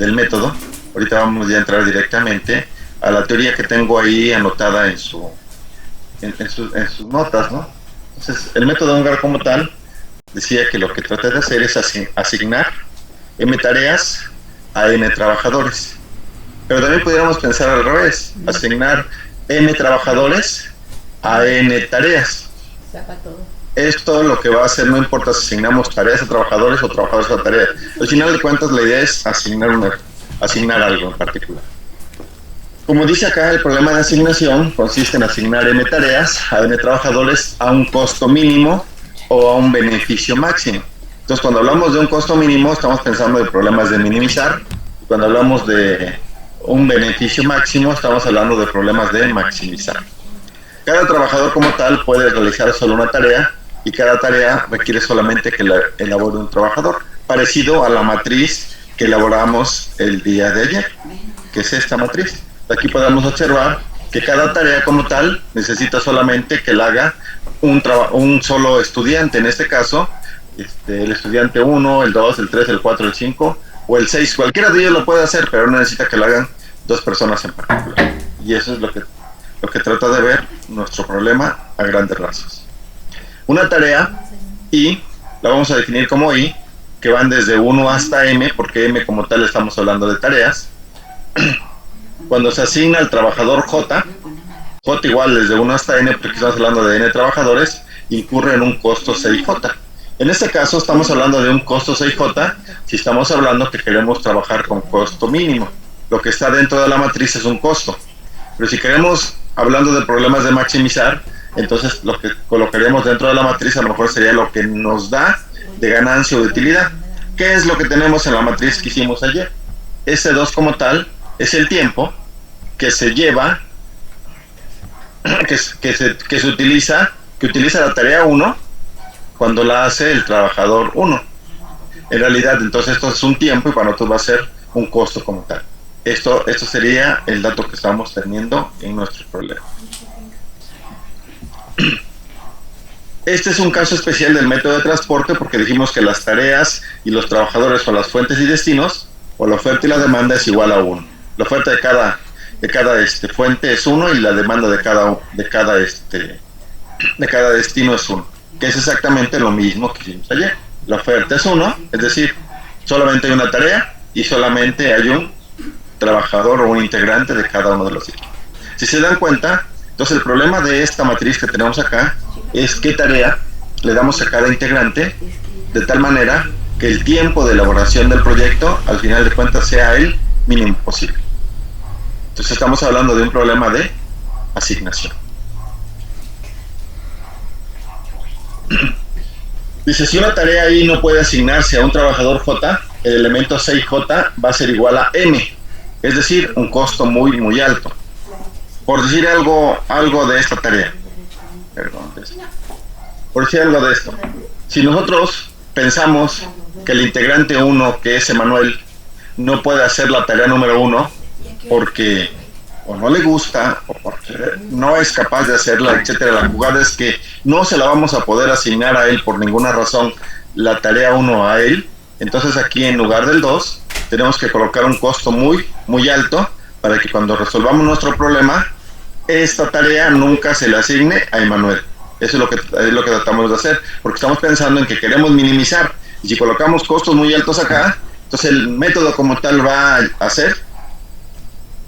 del método. Ahorita vamos ya a entrar directamente a la teoría que tengo ahí anotada en sus notas, ¿no? Entonces, el método Ungar como tal decía que lo que trata de hacer es asignar M tareas a N trabajadores. Pero también pudiéramos pensar al revés, asignar N trabajadores a N tareas. Esto lo que va a hacer, no importa si asignamos tareas a trabajadores o trabajadores a tareas. Al final de cuentas, la idea es asignar algo en particular. Como dice acá, el problema de asignación consiste en asignar N tareas a N trabajadores a un costo mínimo o a un beneficio máximo. Entonces, cuando hablamos de un costo mínimo, estamos pensando en problemas de minimizar. Y cuando hablamos de un beneficio máximo, estamos hablando de problemas de maximizar. Cada trabajador como tal puede realizar solo una tarea y cada tarea requiere solamente que la elabore un trabajador, parecido a la matriz que elaboramos el día de ayer, que es esta matriz. Aquí podemos observar que cada tarea como tal necesita solamente que la haga un solo estudiante. En este caso, el estudiante 1, el 2, el 3, el 4, el 5 o el 6. Cualquiera de ellos lo puede hacer, pero no necesita que lo hagan dos personas en particular. Y eso es lo que trata de ver nuestro problema a grandes rasgos. Una tarea I, la vamos a definir como I, que van desde 1 hasta M, porque M como tal estamos hablando de tareas. Cuando se asigna al trabajador J igual desde 1 hasta N, porque estamos hablando de N trabajadores, incurre en un costo 6J. En este caso estamos hablando de un costo 6J si estamos hablando que queremos trabajar con costo mínimo. Lo que está dentro de la matriz es un costo. Pero si queremos, hablando de problemas de maximizar, entonces lo que colocaríamos dentro de la matriz a lo mejor sería lo que nos da de ganancia o de utilidad. ¿Qué es lo que tenemos en la matriz que hicimos ayer? S2 como tal es el tiempo que se lleva, que utiliza la tarea 1 cuando la hace el trabajador 1. En realidad, entonces esto es un tiempo y para nosotros va a ser un costo como tal. Esto sería el dato que estamos teniendo en nuestro problema. Este es un caso especial del método de transporte porque dijimos que las tareas y los trabajadores son las fuentes y destinos, o la oferta y la demanda es igual a 1. La oferta de cada fuente es 1 y la demanda de cada destino es 1, que es exactamente lo mismo que hicimos ayer. La oferta es 1, es decir, solamente hay una tarea y solamente hay un trabajador o un integrante de cada uno de los equipos. Si se dan cuenta, entonces el problema de esta matriz que tenemos acá es qué tarea le damos a cada integrante de tal manera que el tiempo de elaboración del proyecto al final de cuentas sea el mínimo posible. Entonces estamos hablando de un problema de asignación. Dice, si una tarea I no puede asignarse a un trabajador J, el elemento 6J va a ser igual a M, es decir, un costo muy, muy alto. Por decir algo de esta tarea. Por decir algo de esto. Si nosotros pensamos que el integrante 1, que es Emanuel, no puede hacer la tarea número 1 porque o no le gusta o porque no es capaz de hacerla, etcétera. La jugada es que no se la vamos a poder asignar a él por ninguna razón la tarea 1 a él. Entonces aquí en lugar del 2 tenemos que colocar un costo muy, muy alto para que cuando resolvamos nuestro problema esta tarea nunca se le asigne a Emanuel. Eso es lo que tratamos de hacer, porque estamos pensando en que queremos minimizar. Y si colocamos costos muy altos acá, entonces el método como tal va a hacer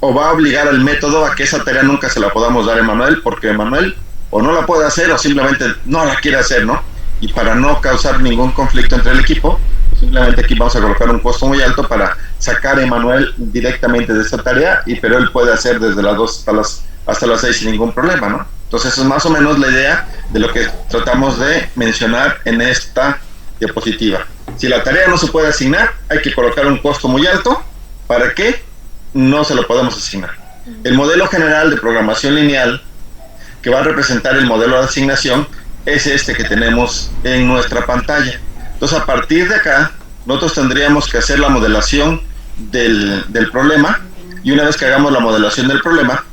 o va a obligar al método a que esa tarea nunca se la podamos dar a Emanuel, porque Emanuel o no la puede hacer o simplemente no la quiere hacer, ¿no? Y para no causar ningún conflicto entre el equipo, simplemente aquí vamos a colocar un costo muy alto para sacar a Emanuel directamente de esta tarea, pero él puede hacer desde las 2 hasta las 6 sin ningún problema, ¿no? Entonces eso es más o menos la idea de lo que tratamos de mencionar en esta diapositiva. Si la tarea no se puede asignar, hay que colocar un costo muy alto para que no se lo podamos asignar. El modelo general de programación lineal que va a representar el modelo de asignación es este que tenemos en nuestra pantalla. Entonces a partir de acá nosotros tendríamos que hacer la modelación del problema, y una vez que hagamos la modelación del problema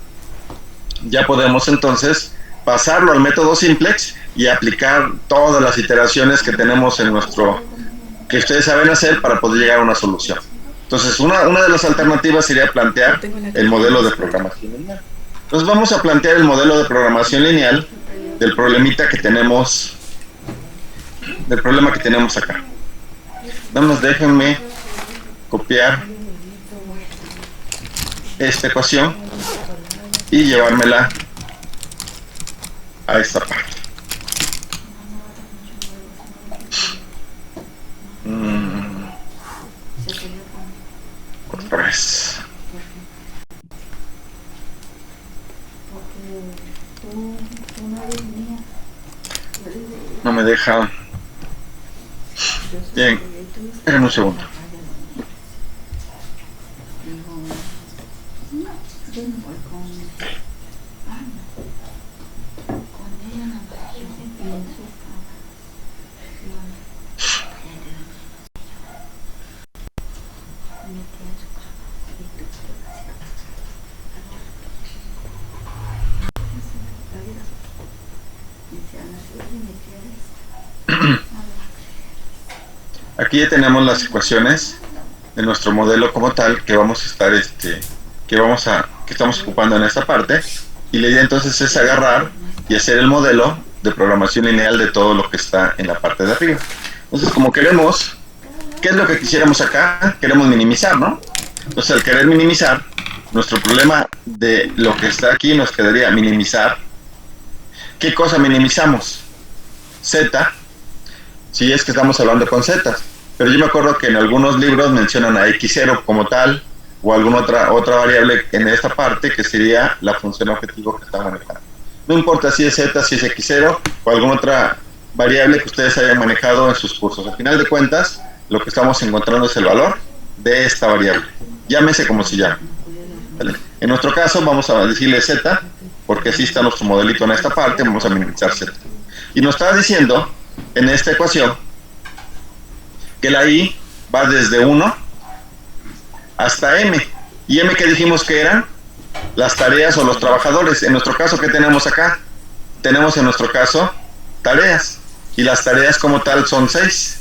ya podemos entonces pasarlo al método simplex y aplicar todas las iteraciones que tenemos en que ustedes saben hacer para poder llegar a una solución. Entonces, una de las alternativas sería plantear el modelo de programación lineal. Entonces, vamos a plantear el modelo de programación lineal del problemita que tenemos, del problema que tenemos acá. Nada más déjenme copiar esta ecuación y llevármela a esta parte. Otra vez. No me deja. Bien, esperen un segundo. Aquí ya tenemos las ecuaciones de nuestro modelo como tal que vamos a estar que estamos ocupando en esta parte, y la idea entonces es agarrar y hacer el modelo de programación lineal de todo lo que está en la parte de arriba. Entonces, como queremos, ¿qué es lo que quisiéramos acá? Queremos minimizar, ¿no? Entonces, al querer minimizar, nuestro problema de lo que está aquí nos quedaría minimizar. ¿Qué cosa minimizamos? Z, si es que estamos hablando con Z. Pero yo me acuerdo que en algunos libros mencionan a x0 como tal, o alguna otra variable en esta parte que sería la función objetivo que está manejando. No importa si es z, si es x0 o alguna otra variable que ustedes hayan manejado en sus cursos. Al final de cuentas, lo que estamos encontrando es el valor de esta variable. Llámese como se llame. ¿Vale? En nuestro caso vamos a decirle z, porque así está nuestro modelito en esta parte, vamos a minimizar z. Y nos está diciendo en esta ecuación que la i va desde 1 hasta m. ¿Y m qué dijimos que eran? Las tareas o los trabajadores. En nuestro caso, ¿qué tenemos acá? Tenemos en nuestro caso tareas. Y las tareas como tal son 6.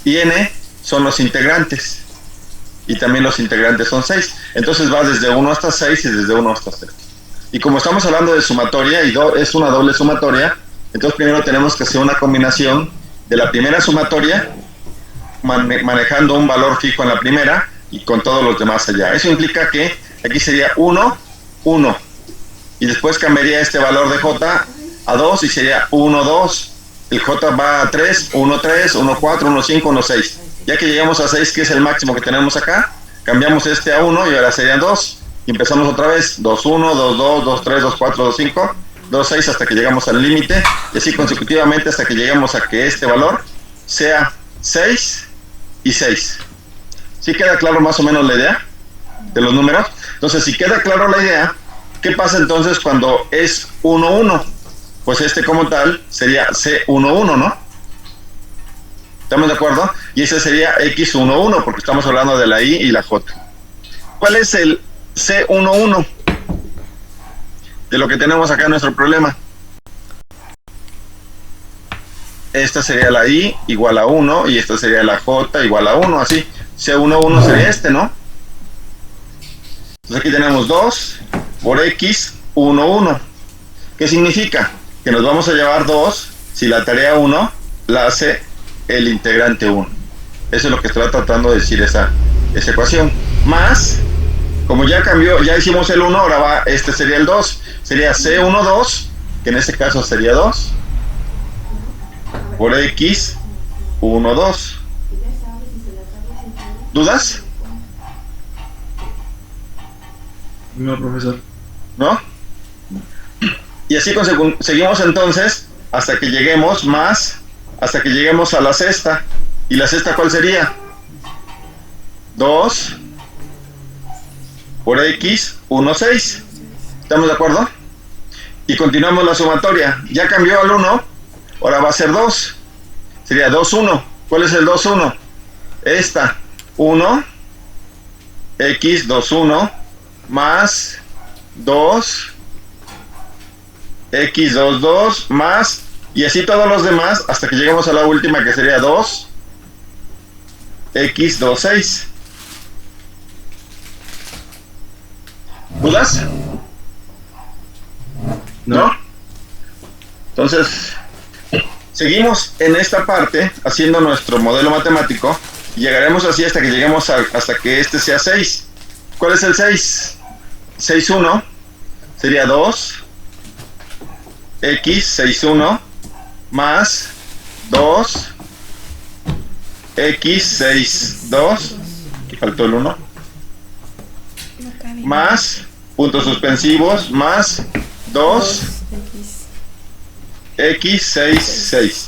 Y n son los integrantes. Y también los integrantes son 6. Entonces va desde 1 hasta 6 y desde 1 hasta 6. Y como estamos hablando de sumatoria y es una doble sumatoria, entonces primero tenemos que hacer una combinación de la primera sumatoria, manejando un valor fijo en la primera y con todos los demás allá. Eso implica que aquí sería 1, 1. Y después cambiaría este valor de j a 2 y sería 1, 2. El j va a 3, 1, 3, 1, 4, 1, 5, 1, 6. Ya que llegamos a 6, que es el máximo que tenemos acá, cambiamos este a 1 y ahora serían 2. Y empezamos otra vez, 2, 1, 2, 2, 2, 3, 2, 4, 2, 5, 2, 6 hasta que llegamos al límite, y así consecutivamente hasta que lleguemos a que este valor sea 6 y 6. ¿Sí queda claro más o menos la idea de los números? Entonces, si queda claro la idea, ¿qué pasa entonces cuando es 1, 1? Pues este como tal sería C11, ¿no? ¿Estamos de acuerdo? Y ese sería X11, porque estamos hablando de la I y la J. ¿Cuál es el C11 de lo que tenemos acá en nuestro problema? Esta sería la I igual a 1 y esta sería la J igual a 1, así. C11 sería este, ¿no? Entonces aquí tenemos 2 por X11. ¿Qué significa? Que nos vamos a llevar 2 si la tarea 1 la hace el integrante 1. Eso es lo que está tratando de decir esa ecuación. Más, como ya cambió, ya hicimos el 1, ahora va, este sería el 2. Sería C12, que en este caso sería 2, por X12. ¿Dudas? No, profesor. ¿No? Y así seguimos entonces hasta que lleguemos hasta que lleguemos a la sexta. ¿Y la sexta cuál sería? 2 por X16. ¿Estamos de acuerdo? Y continuamos la sumatoria. Ya cambió al 1, ahora va a ser 2. Sería 2, 1. ¿Cuál es el 2, 1? Esta, 1, X21 más 2, X22 más, y así todos los demás hasta que lleguemos a la última, que sería 2 x26. ¿Dudas? ¿No? Entonces, seguimos en esta parte haciendo nuestro modelo matemático y llegaremos así hasta que lleguemos hasta que este sea 6. ¿Cuál es el 6? 6,1 sería 2 x 6,1 más 2 x 6,2, aquí faltó el 1, más puntos suspensivos más 2 x 6,6,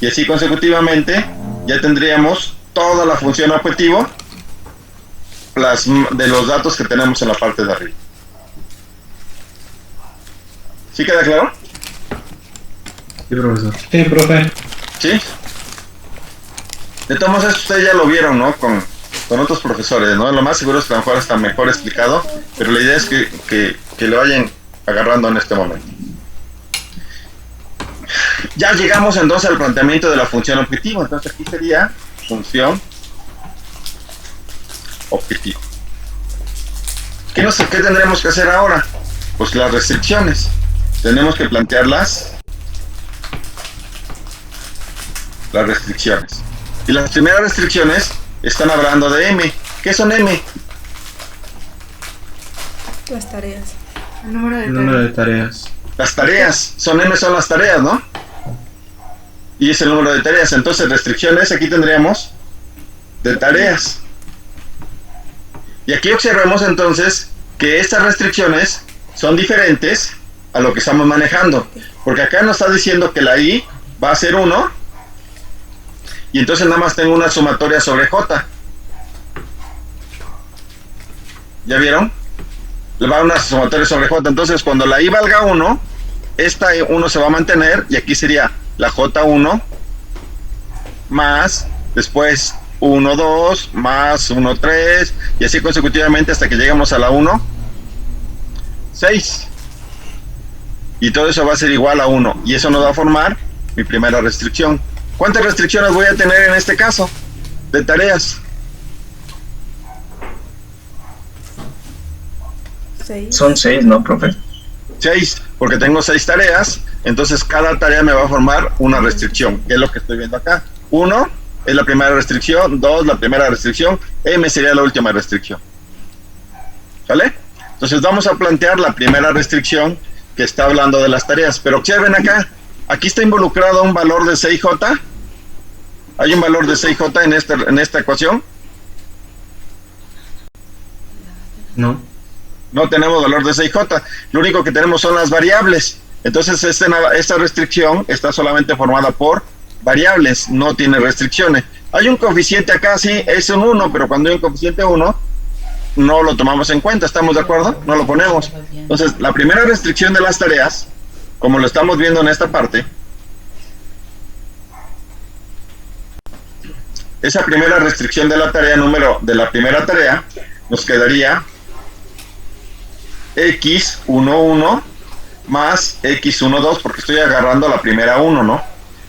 y así consecutivamente ya tendríamos toda la función objetivo de los datos que tenemos en la parte de arriba. ¿Sí queda claro? Sí, profesor. Sí, profe. ¿Sí? De todos modos, esto ustedes ya lo vieron, ¿no? Con otros profesores, ¿no? Lo más seguro es que a lo mejor está mejor explicado, pero la idea es que lo vayan agarrando en este momento. Ya llegamos entonces al planteamiento de la función objetivo. Entonces aquí sería función objetivo. ¿Qué tendremos que hacer ahora? Pues las restricciones. Tenemos que plantear las restricciones. Y las primeras restricciones están hablando de M. ¿Qué son M? Las tareas. El número de tareas. Las tareas. M son las tareas, ¿no? Y es el número de tareas. Entonces, restricciones, aquí tendríamos de tareas. Y aquí observemos entonces que estas restricciones son diferentes a lo que estamos manejando. Porque acá nos está diciendo que la I va a ser 1. Y entonces nada más tengo una sumatoria sobre J. ¿Ya vieron? Le va a una sumatoria sobre J. Entonces cuando la I valga 1, esta 1 se va a mantener. Y aquí sería la J1 más, después 1, 2, más 1, 3. Y así consecutivamente hasta que lleguemos a la 1, 6. Y todo eso va a ser igual a 1. Y eso nos va a formar mi primera restricción. ¿Cuántas restricciones voy a tener en este caso? De tareas. 6. Son 6, ¿no, profe? 6, porque tengo 6 tareas. Entonces cada tarea me va a formar una restricción, que es lo que estoy viendo acá. 1 es la primera restricción, 2 la primera restricción, M sería la última restricción. ¿Sale? Entonces vamos a plantear la primera restricción que está hablando de las tareas. Pero observen acá, aquí está involucrado un valor de 6J. ¿Hay un valor de 6J en esta ecuación? No. No tenemos valor de 6J. Lo único que tenemos son las variables. Entonces esta restricción está solamente formada por variables, no tiene restricciones. Hay un coeficiente acá, sí, es un 1, pero cuando hay un coeficiente 1, no lo tomamos en cuenta, ¿estamos de acuerdo? No lo ponemos. Entonces, la primera restricción de las tareas, como lo estamos viendo en esta parte, esa primera restricción de la tarea, de la primera tarea, nos quedaría x11 más x12, porque estoy agarrando la primera 1, ¿no?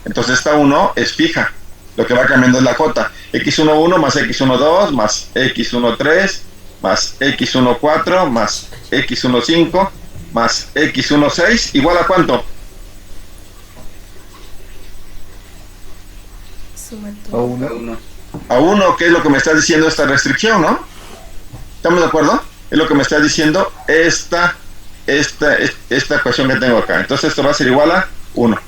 Entonces esta 1 es fija, lo que va cambiando es la j. x11 más x12 más x13 más x14 más x15 más x16 igual a ¿cuánto? A 1. A 1, que es lo que me está diciendo esta restricción, ¿no? ¿Estamos de acuerdo? Es lo que me está diciendo esta ecuación que tengo acá. Entonces esto va a ser igual a 1.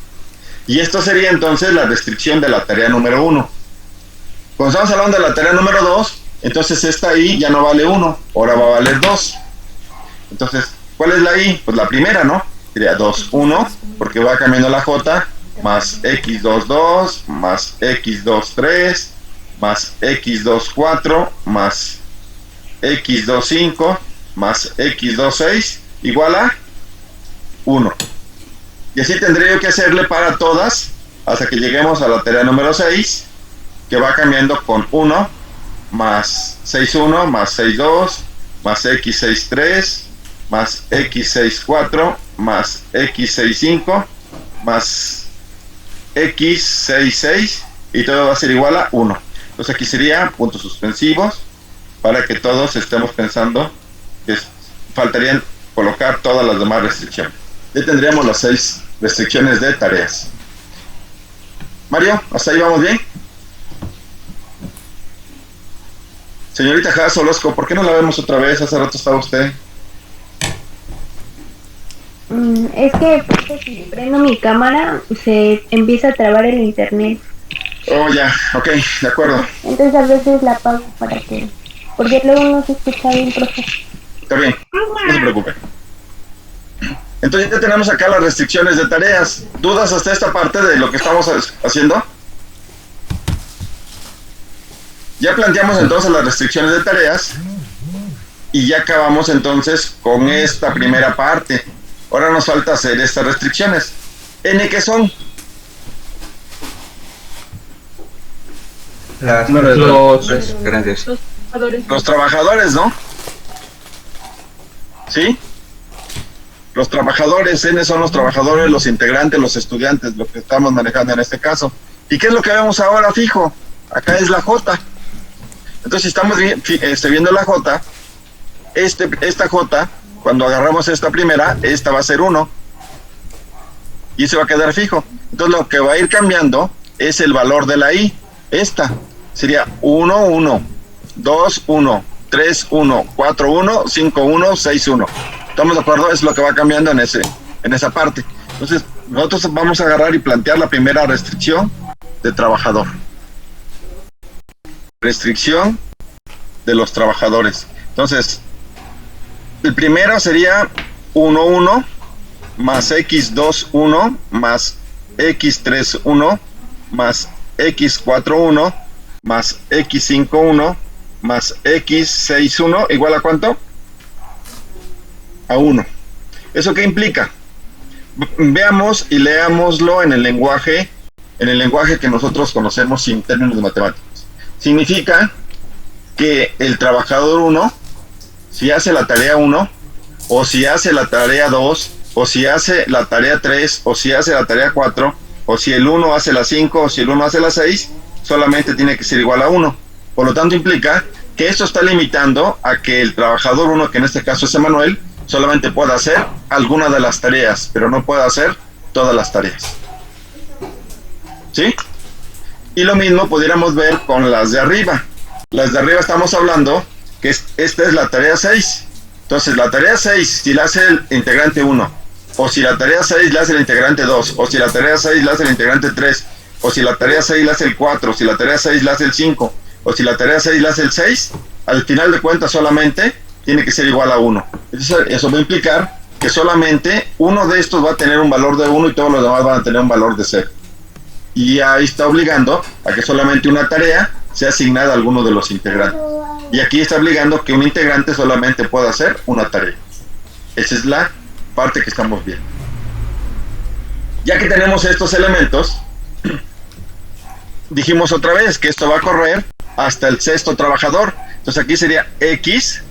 Y esto sería entonces la restricción de la tarea número 1. Cuando estamos hablando de la tarea número 2, entonces esta I ya no vale 1, ahora va a valer 2. Entonces, ¿cuál es la I? Pues la primera, ¿no? Sería 2, 1, porque va cambiando la J, más x22, más x23, más x24, más x25, más x26, igual a 1. Y así tendré yo que hacerle para todas hasta que lleguemos a la tarea número 6, que va cambiando con 1, más 6,1, más 6,2, más x63, más x64, más x65, más x66, y todo va a ser igual a 1. Entonces aquí sería puntos suspensivos para que todos estemos pensando que faltarían colocar todas las demás restricciones. Ya tendríamos las 6 restricciones de tareas. Mario, ¿hasta ahí vamos bien? Señorita Haas Orozco, ¿por qué no la vemos otra vez? Hace rato estaba usted. Es que si prendo mi cámara se empieza a trabar el internet. Oh, ya, ok, de acuerdo. Entonces a veces la apago para que... Porque luego no se escucha bien, profe. Está bien, no se preocupe. Entonces ya tenemos acá las restricciones de tareas. ¿Dudas hasta esta parte de lo que estamos haciendo? Ya planteamos entonces las restricciones de tareas y ya acabamos entonces con esta primera parte. Ahora nos falta hacer estas restricciones. ¿N qué son? Los trabajadores, ¿no? ¿Sí? Los trabajadores, N son los trabajadores, los integrantes, los estudiantes, lo que estamos manejando en este caso. ¿Y qué es lo que vemos ahora fijo? Acá es la J. Entonces, si estamos viendo la J, esta J, cuando agarramos esta primera, esta va a ser 1. Y se va a quedar fijo. Entonces, lo que va a ir cambiando es el valor de la I. Esta sería 1, 1, 2, 1, 3, 1, 4, 1, 5, 1, 6, 1. ¿Estamos de acuerdo? Es lo que va cambiando en esa parte. Entonces, nosotros vamos a agarrar y plantear la primera restricción de trabajador. Restricción de los trabajadores. Entonces, el primero sería 1, 1, más x2, 1, más x3, 1, más x4, 1, más x5, 1, más x6, 1, igual a ¿cuánto? A 1. ¿Eso qué implica? Veamos y leámoslo en el lenguaje que nosotros conocemos sin términos de matemáticas. Significa que el trabajador 1, si hace la tarea 1, o si hace la tarea 2, o si hace la tarea 3, o si hace la tarea 4, o si el 1 hace la 5, o si el 1 hace la 6, solamente tiene que ser igual a 1. Por lo tanto, implica que esto está limitando a que el trabajador 1, que en este caso es Emanuel, solamente pueda hacer alguna de las tareas, pero no puede hacer todas las tareas. ¿Sí? Y lo mismo pudiéramos ver con las de arriba. Las de arriba estamos hablando que esta es la tarea 6. Entonces, la tarea 6, si la hace el integrante 1, o si la tarea 6 la hace el integrante 2, o si la tarea 6 la hace el integrante 3, o si la tarea 6 la hace el 4, o si la tarea 6 la hace el 5, o si la tarea 6 la hace el 6, al final de cuentas solamente tiene que ser igual a 1. Eso va a implicar que solamente uno de estos va a tener un valor de 1 y todos los demás van a tener un valor de 0. Y ahí está obligando a que solamente una tarea sea asignada a alguno de los integrantes. Y aquí está obligando que un integrante solamente pueda hacer una tarea. Esa es la parte que estamos viendo. Ya que tenemos estos elementos, dijimos otra vez que esto va a correr hasta el sexto trabajador. Entonces aquí sería x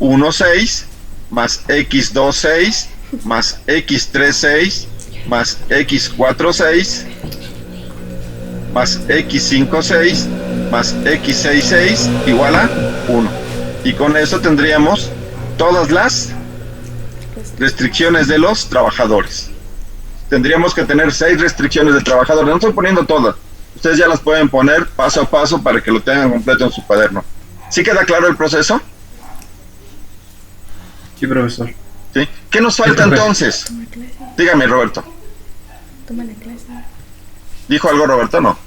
1, 6, más x2, 6, más x3, 6, más x4, 6, más x5, 6, más x6, 6, igual a 1. Y con eso tendríamos todas las restricciones de los trabajadores. Tendríamos que tener 6 restricciones de trabajadores. No estoy poniendo todas. Ustedes ya las pueden poner paso a paso para que lo tengan completo en su cuaderno. ¿Sí queda claro el proceso? Sí, profesor. ¿Sí? ¿Qué nos falta entonces? Dígame, Roberto. Toma la clase. ¿Dijo algo Roberto? No.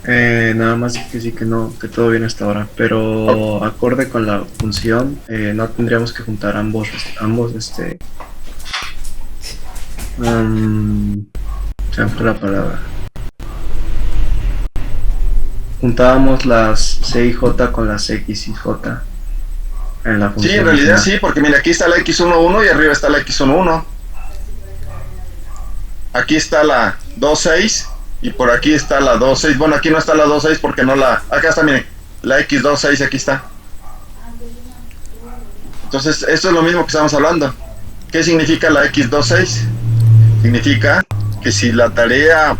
Nada más que sí, que no, que todo bien hasta ahora, pero acorde con la función, no tendríamos que juntar ambos se me fue la palabra. Juntábamos las C y J con las X y J en la función. Sí, en realidad sí, porque mira, aquí está la X11 y arriba está la X11. Aquí está la 26 y por aquí está la 26. Bueno, aquí no está la 26 porque no la... Acá está, miren, la X26 aquí está. Entonces, esto es lo mismo que estamos hablando. ¿Qué significa la X26? Significa que si la tarea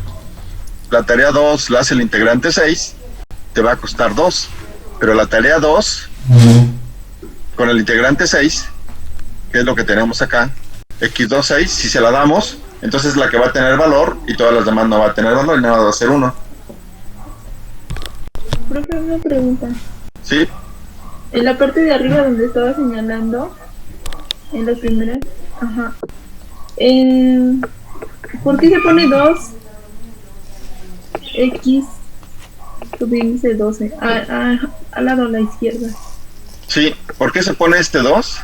la tarea 2 la hace el integrante 6, te va a costar 2. Pero la tarea 2, con el integrante 6, que es lo que tenemos acá, x2, 6, si se la damos, entonces es la que va a tener valor y todas las demás no va a tener valor y nada va a ser 1. Profe, una pregunta. ¿Sí? En la parte de arriba donde estaba señalando, en las primeras, ajá. ¿Por qué se pone 2? X, dice 12, al lado a la izquierda. Sí, ¿por qué se pone este 2?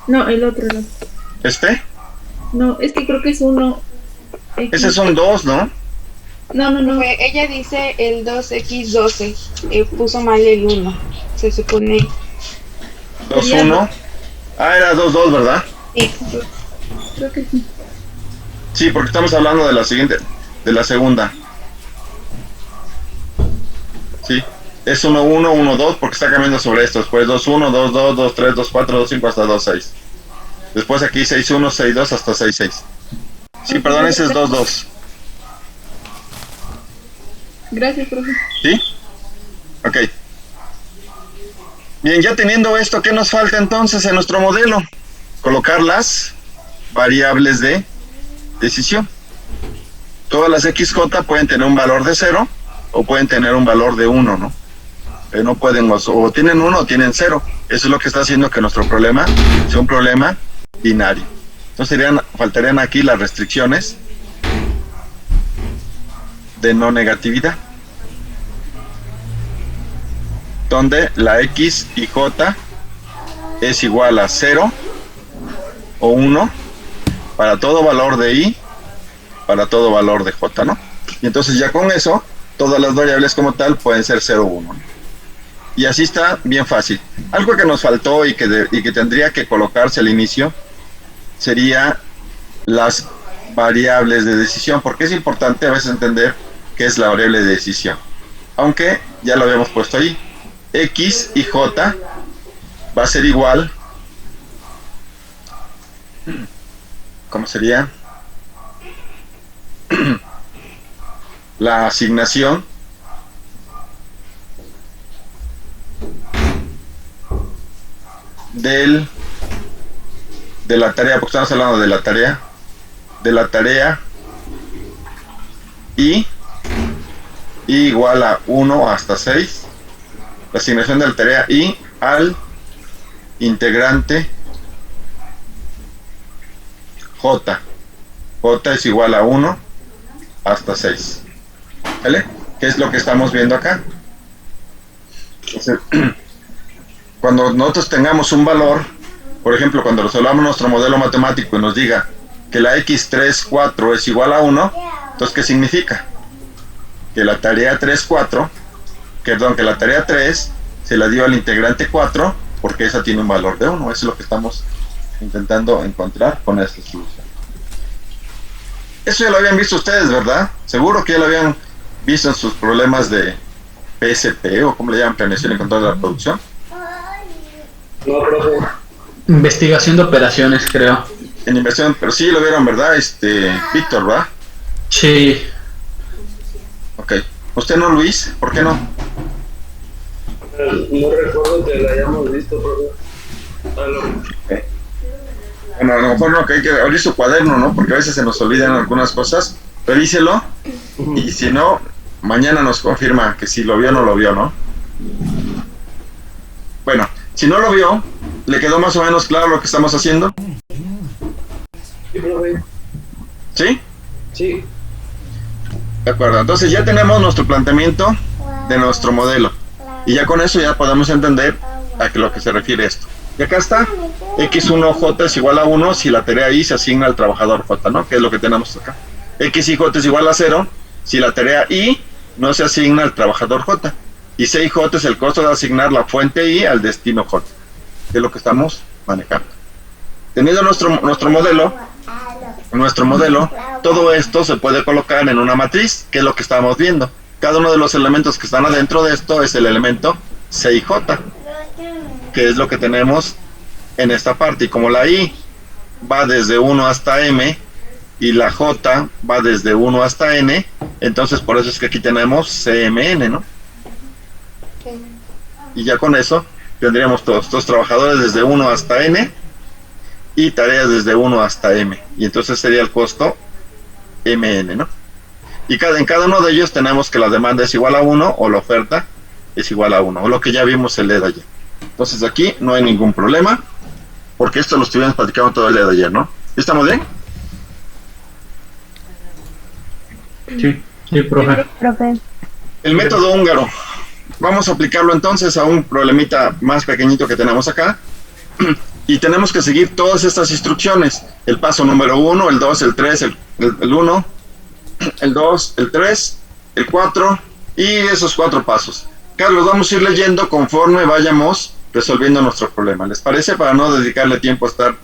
No, el otro. ¿Este? No, es que creo que es 1. Ese es un 2, ¿no? No. Ella dice el 2x12, puso mal el 1, se supone. 2, 1. Ah, era 2, 2, ¿verdad? Sí. Creo que sí. Sí, porque estamos hablando de la siguiente, de la segunda. Sí, es 1, 1, 1, 2, porque está cambiando sobre esto. Después 2, 1, 2, 2, 2, 3, 2, 4, 2, 5, hasta 2, 6. Después aquí 6, 1, 6, 2, hasta 6, 6. Sí, perdón, ese es 2, 2. Gracias, profe. ¿Sí? Ok. Bien, ya teniendo esto, ¿qué nos falta entonces en nuestro modelo? Colocar las variables de decisión. Todas las XJ pueden tener un valor de 0 o pueden tener un valor de 1, ¿no? No pueden, o tienen 1 o tienen 0. Eso es lo que está haciendo que nuestro problema sea un problema binario. Entonces faltarían aquí las restricciones de no negatividad, donde la X y J es igual a 0 o 1 para todo valor de I, para todo valor de J, ¿no? Y entonces ya con eso, todas las variables como tal pueden ser 0 o 1, ¿no? Y así está bien fácil. Algo que nos faltó y que tendría que colocarse al inicio sería las variables de decisión, porque es importante a veces entender qué es la variable de decisión. Aunque ya lo habíamos puesto ahí. X y J va a ser igual, ¿cómo sería? La asignación de la tarea, porque estamos hablando de la tarea y igual a 1 hasta 6, la asignación de la tarea y al integrante J. J es igual a 1 hasta 6. ¿Vale? ¿Qué es lo que estamos viendo acá? Entonces, cuando nosotros tengamos un valor, por ejemplo, cuando resolvamos nuestro modelo matemático y nos diga que la x3, 4 es igual a 1, entonces, ¿qué significa? Que la tarea 3, 4, perdón, que la tarea 3 se la dio al integrante 4 porque esa tiene un valor de 1. Eso es lo que estamos intentando encontrar con esta solución. Eso ya lo habían visto ustedes, ¿verdad? Seguro que ya lo habían visto en sus problemas de PSP o como le llaman, planeación y control de la producción. No, profe. Investigación de operaciones, creo. En inversión, pero sí lo vieron, ¿verdad? Víctor, ¿verdad? Sí. Ok. ¿Usted no, Luis? ¿Por qué no? No recuerdo que la hayamos visto, profe. Okay. Bueno, a lo mejor no, que hay que abrir su cuaderno, ¿no? Porque a veces se nos olvidan algunas cosas. Revíselo y si no, mañana nos confirma que si lo vio o no lo vio, ¿no? Bueno, si no lo vio, ¿le quedó más o menos claro lo que estamos haciendo? Sí, profe. ¿Sí? Sí. De acuerdo, entonces ya tenemos nuestro planteamiento de nuestro modelo. Y ya con eso ya podemos entender a lo que se refiere esto. Y acá está, x1j es igual a 1 si la tarea I se asigna al trabajador J, ¿no? Que es lo que tenemos acá. X y J es igual a 0 si la tarea I no se asigna al trabajador J. Y C y J es el costo de asignar la fuente I al destino J. Que es lo que estamos manejando. Teniendo nuestro modelo, todo esto se puede colocar en una matriz, que es lo que estamos viendo. Cada uno de los elementos que están adentro de esto es el elemento C y J, que es lo que tenemos en esta parte. Y como la I va desde 1 hasta M y la J va desde 1 hasta N, Entonces por eso es que aquí tenemos CMN, ¿no? Y ya con eso tendríamos todos estos trabajadores desde 1 hasta N y tareas desde 1 hasta M. Y entonces sería el costo MN, ¿no? Y en cada uno de ellos tenemos que la demanda es igual a 1 o la oferta es igual a 1, o lo que ya vimos el día de ayer. Entonces aquí no hay ningún problema, porque esto lo estuvimos platicando todo el día de ayer, ¿no? ¿Estamos bien? Sí, profe. Profe. El método húngaro. Vamos a aplicarlo entonces a un problemita más pequeñito que tenemos acá. Y tenemos que seguir todas estas instrucciones. El paso número 1, el 2, el 3, el 1, el 2, el 3, el 4 y esos 4 pasos. Carlos, vamos a ir leyendo conforme vayamos resolviendo nuestro problema. ¿Les parece? Para no dedicarle tiempo a estar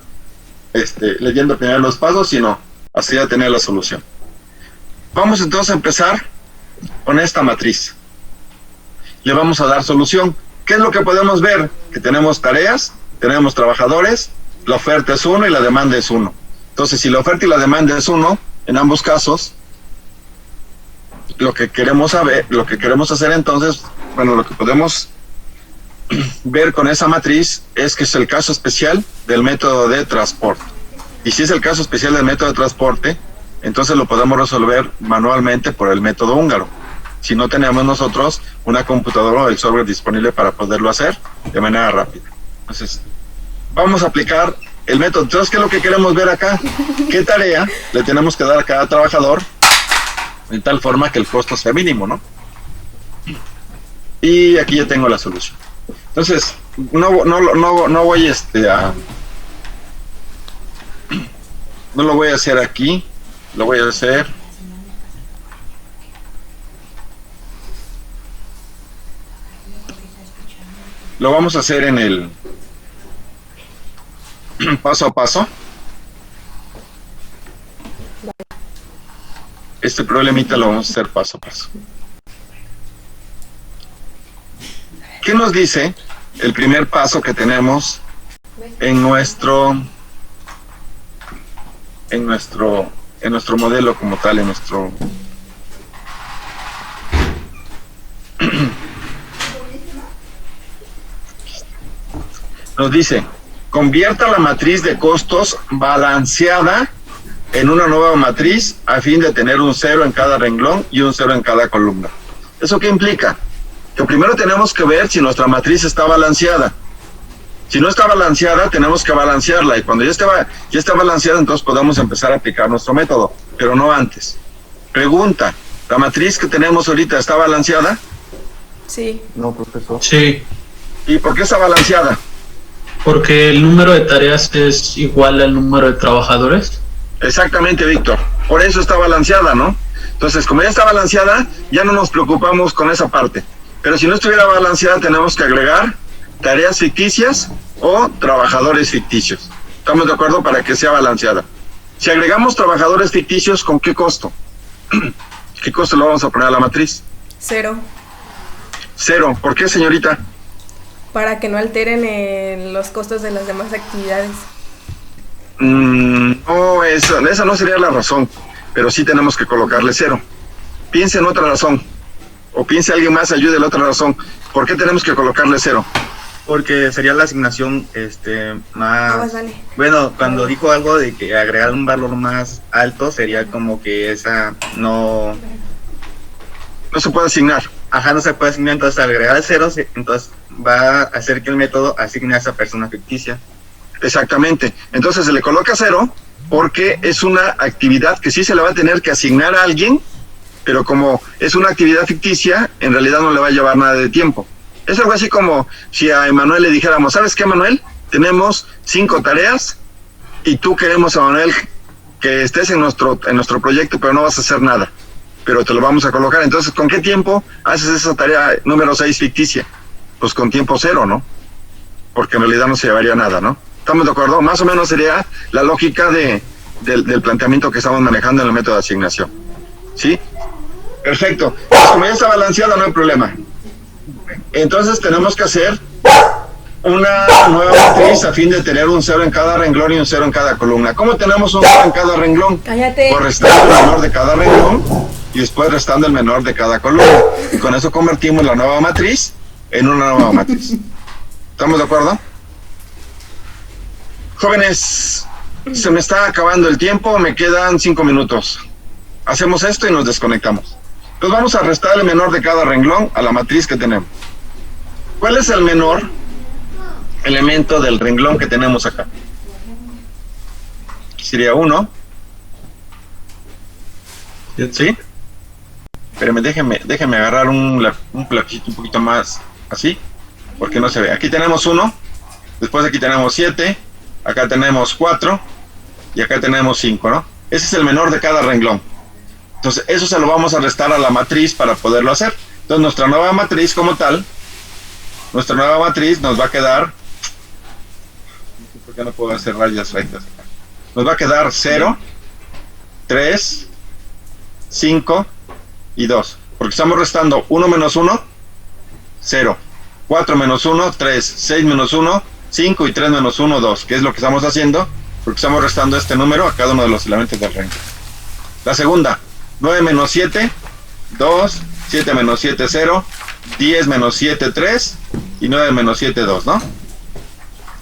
leyendo primero los pasos, sino así a tener la solución. Vamos entonces a empezar con esta matriz. Le vamos a dar solución. ¿Qué es lo que podemos ver? Que tenemos tareas, tenemos trabajadores, la oferta es 1 y la demanda es 1. Entonces, si la oferta y la demanda es 1, en ambos casos, lo que queremos hacer entonces, bueno, lo que podemos ver con esa matriz es que es el caso especial del método de transporte. Y si es el caso especial del método de transporte, entonces lo podemos resolver manualmente por el método húngaro. Si no tenemos nosotros una computadora o el software disponible para poderlo hacer de manera rápida. Entonces, vamos a aplicar el método. Entonces, ¿qué es lo que queremos ver acá? ¿Qué tarea le tenemos que dar a cada trabajador de tal forma que el costo sea mínimo, ¿no? Y aquí ya tengo la solución. Entonces, no voy no lo voy a hacer aquí, lo voy a hacer lo vamos a hacer en el paso a paso. Este problemita lo vamos a hacer paso a paso. ¿Qué nos dice el primer paso que tenemos en nuestro modelo como tal, en nuestro nos dice: convierta la matriz de costos balanceada en una nueva matriz a fin de tener un 0 en cada renglón y un 0 en cada columna. ¿Eso qué implica? Que primero tenemos que ver si nuestra matriz está balanceada. Si no está balanceada, tenemos que balancearla, y cuando ya está balanceada, entonces podemos empezar a aplicar nuestro método, pero no antes. Pregunta: ¿la matriz que tenemos ahorita está balanceada? Sí. No, profesor. Sí, ¿Y por qué está balanceada? porque el número de tareas es igual al número de trabajadores. Exactamente, Víctor. Por eso está balanceada, ¿no? Entonces, como ya está balanceada, ya no nos preocupamos con esa parte. Pero si no estuviera balanceada, tenemos que agregar tareas ficticias o trabajadores ficticios. ¿Estamos de acuerdo? Para que sea balanceada. Si agregamos trabajadores ficticios, ¿con qué costo? ¿Qué costo le vamos a poner a la matriz? 0. 0. ¿Por qué, señorita? Para que no alteren los costos de las demás actividades. No, esa no sería la razón, pero sí tenemos que colocarle 0. Piense en otra razón, o piense alguien más, ayude en otra razón. ¿Por qué tenemos que colocarle 0? Porque sería la asignación más... Aguas, vale. Bueno, cuando dijo algo de que agregar un valor más alto, sería como que esa no se puede asignar. Ajá, no se puede asignar. Entonces al agregar el 0, entonces va a hacer que el método asigne a esa persona ficticia. Exactamente. Entonces se le coloca 0 porque es una actividad que sí se le va a tener que asignar a alguien, pero como es una actividad ficticia, en realidad no le va a llevar nada de tiempo. Es algo así como si a Emanuel le dijéramos: ¿sabes qué, Emanuel? Tenemos 5 tareas y tú queremos, Emanuel, que estés en nuestro proyecto, pero no vas a hacer nada, pero te lo vamos a colocar. Entonces, ¿con qué tiempo haces esa tarea número 6 ficticia? Pues con tiempo 0, ¿no? Porque en realidad no se llevaría nada, ¿no? ¿Estamos de acuerdo? Más o menos sería la lógica del planteamiento que estamos manejando en el método de asignación. ¿Sí? Perfecto. Pues como ya está balanceado, no hay problema. Entonces tenemos que hacer una nueva matriz a fin de tener un 0 en cada renglón y un 0 en cada columna. ¿Cómo tenemos un 0 en cada renglón? Cállate. Por restar el valor de cada renglón y y después restando el menor de cada columna. Y con eso convertimos la nueva matriz en una nueva matriz. ¿Estamos de acuerdo? Jóvenes, se me está acabando el tiempo, me quedan 5 minutos. Hacemos esto y nos desconectamos. Entonces vamos a restar el menor de cada renglón a la matriz que tenemos. ¿Cuál es el menor elemento del renglón que tenemos acá? Sería 1. ¿Sí? Espérenme, déjenme agarrar un lapicito un poquito más así, porque no se ve. Aquí tenemos 1, después aquí tenemos 7, acá tenemos 4 y acá tenemos 5, ¿no? Ese es el menor de cada renglón. Entonces eso se lo vamos a restar a la matriz para poderlo hacer. Entonces nuestra nueva matriz como tal, nuestra nueva matriz nos va a quedar, no sé por qué no puedo hacer rayas rectas acá. Nos va a quedar 0, 3, 5 y 2, porque estamos restando 1 menos 1, 0, 4 menos 1, 3, 6 menos 1, 5 y 3 menos 1, 2, que es lo que estamos haciendo, porque estamos restando este número a cada uno de los elementos del renglón. La segunda, 9 menos 7, 2, 7 menos 7, 0, 10 menos 7, 3 y 9 menos 7, 2, ¿no?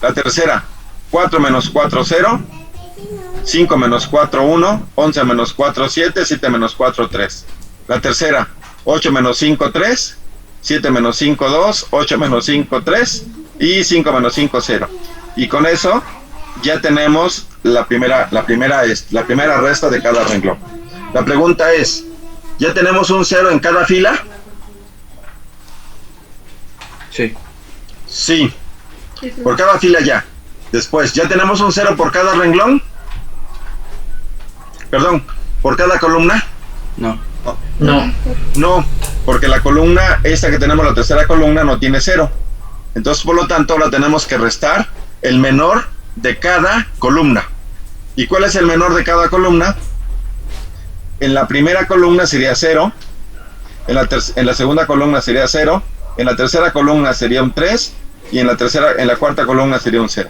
La tercera, 4 menos 4, 0, 5 menos 4, 1, 11 menos 4, 7, 7 menos 4, 3. La tercera, 8 menos 5, 3, 7 menos 5, 2, 8 menos 5, 3 y 5 menos 5, 0. Y con eso ya tenemos la primera resta de cada renglón. La pregunta es, ¿ya tenemos un 0 en cada fila? Sí. Sí, por cada fila ya. Después, ¿ya tenemos un 0 por cada renglón? Perdón, ¿por cada columna? No. No, porque la columna, esta que tenemos, la tercera columna, no tiene 0. Entonces, por lo tanto, ahora tenemos que restar el menor de cada columna. ¿Y cuál es el menor de cada columna? En la primera columna sería 0, en la segunda columna sería 0, en la tercera columna sería un 3 y en la cuarta columna sería un 0.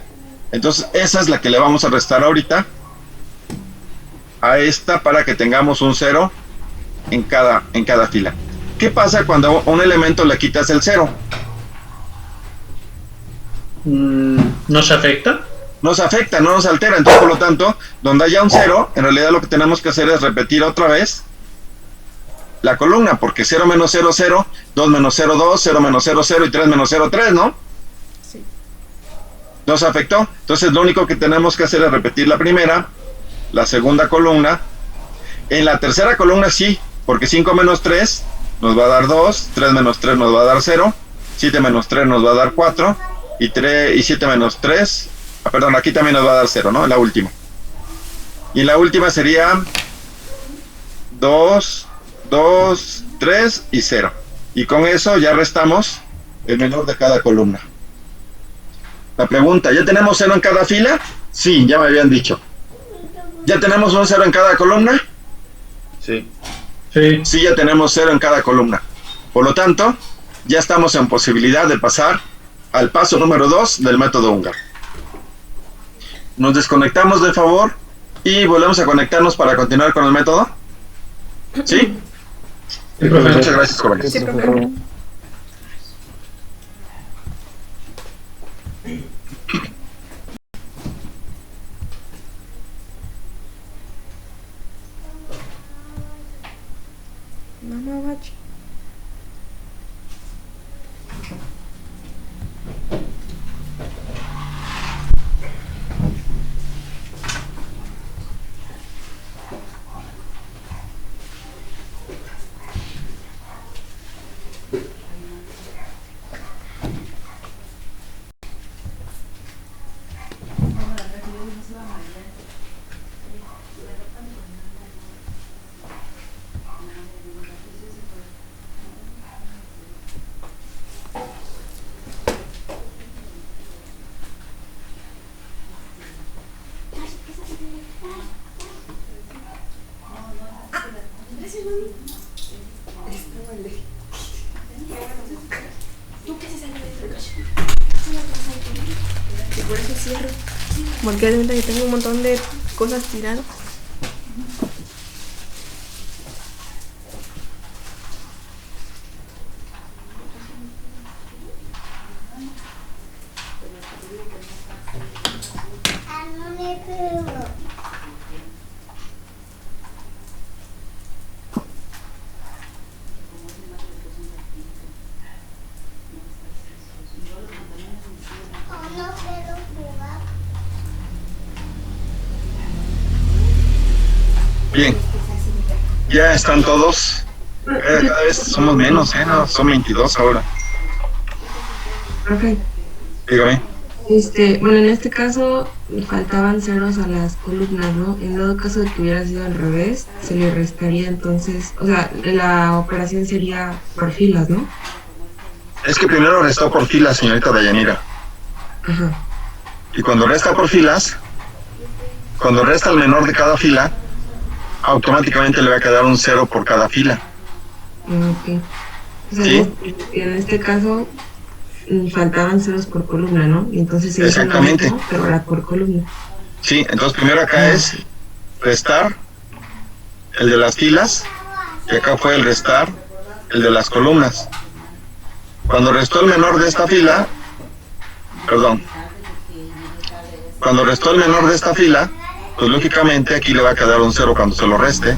Entonces, esa es la que le vamos a restar ahorita a esta para que tengamos un 0 en cada fila. ¿Qué pasa cuando a un elemento le quitas el 0? ¿No se afecta? No se afecta, no nos altera. Entonces, por lo tanto, donde haya un 0, en realidad lo que tenemos que hacer es repetir otra vez la columna, porque 0 menos 0, 0, 2 menos 0, 2, 0 menos 0, 0 y 3 menos 0, 3, ¿no? Sí. ¿No se afectó? Entonces, lo único que tenemos que hacer es repetir la primera, la segunda columna. En la tercera columna sí, porque 5 menos 3 nos va a dar 2, 3 menos 3 nos va a dar 0, 7 menos 3 nos va a dar 4, y 7 menos 3, perdón, aquí también nos va a dar 0, ¿no? En la última. Y la última sería 2, 2, 3 y 0. Y con eso ya restamos el menor de cada columna. La pregunta, ¿ya tenemos 0 en cada fila? Sí, ya me habían dicho. ¿Ya tenemos un 0 en cada columna? Sí. Sí. Sí, ya tenemos 0 en cada columna. Por lo tanto, ya estamos en posibilidad de pasar al paso número 2 del método húngaro. Nos desconectamos, de favor, y volvemos a conectarnos para continuar con el método. ¿Sí? Sí, profe. Muchas gracias, jóvenes. Sí, profe. Mamá Bachi. Y por eso cierro. Porque de verdad que tengo un montón de cosas tiradas. Bien, ya están todos. Cada vez somos menos, no, son 22 ahora. Profe, Dígame. bueno, en este caso faltaban ceros a las columnas, ¿no? En dado caso de que hubiera sido al revés, se le restaría entonces, o sea, la operación sería por filas, ¿no? Es que primero restó por filas, señorita Dayanira. Ajá. Y cuando resta por filas, cuando resta el menor de cada fila, automáticamente le va a quedar un 0 por cada fila. Ok. O sea, ¿Sí? en este caso faltaban ceros por columna, ¿no? Y entonces se hizo lo Exactamente. mismo, pero ahora por columna. Sí, entonces primero acá es restar el de las filas y acá fue el restar el de las columnas. Cuando restó el menor de esta fila, cuando restó el menor de esta fila, pues lógicamente aquí le va a quedar un 0 cuando se lo reste,